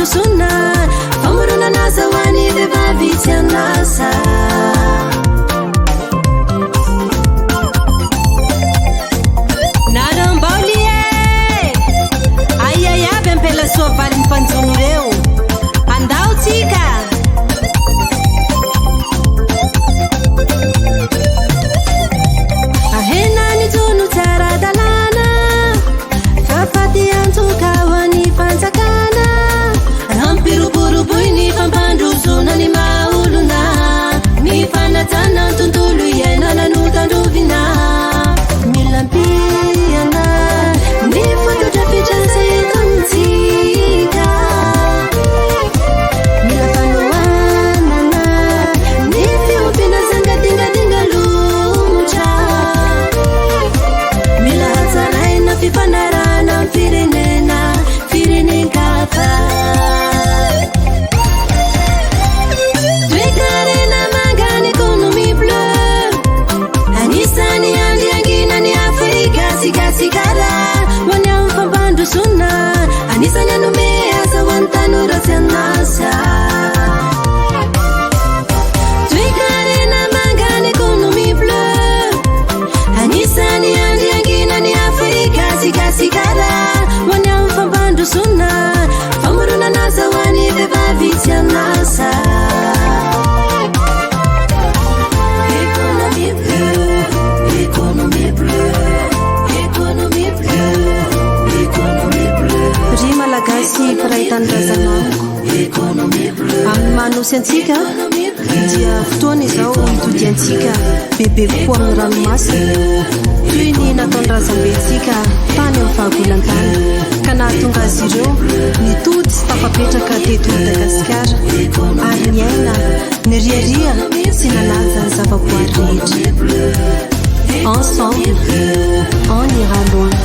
fampandrosona famoronanasa hoany vehivavy tsy anasa narambaoly e aiaiaby ampela soa valin'ny mpanjono reo andaotsika ahenany jono tsaradalana fafaty antsoka hoany fanjakana ampiroboroboiny fampandrosonany maolona ny fanajana tontolo iainana no tandrovina milampiana ny fatotra fitrasa etontsika mila fanoanana ny fiompiana zangadingadinga lomotra mila hatsaraina fifanarana firenena firenenkafa toekarena mangany ekonomi bleu anisany andianginany afrika sikatsikara hoany amin'ny fampandrosona anisany anome asa hoany tanora tsy anasa toekarena mangany ekonomi bleu anisany andianginany afrika sikatsikara hoany amin'ny fampandrosona famoronanasa hoany vehivavy tsy anasa ry malagasy firahitany razanamiko amin'ny manosy antsika dia fotoana izao mitody antsika bebe kokoa amin'ny ranomasina toy ny nataony razambentsika tany amin'ny fahabolantany ka nahatonga azy ireo nitody sy tafapetraka teto Madagasikara ary niaina ny riaria sy nanaja ny zavaboary rehetra ensemble on ira loin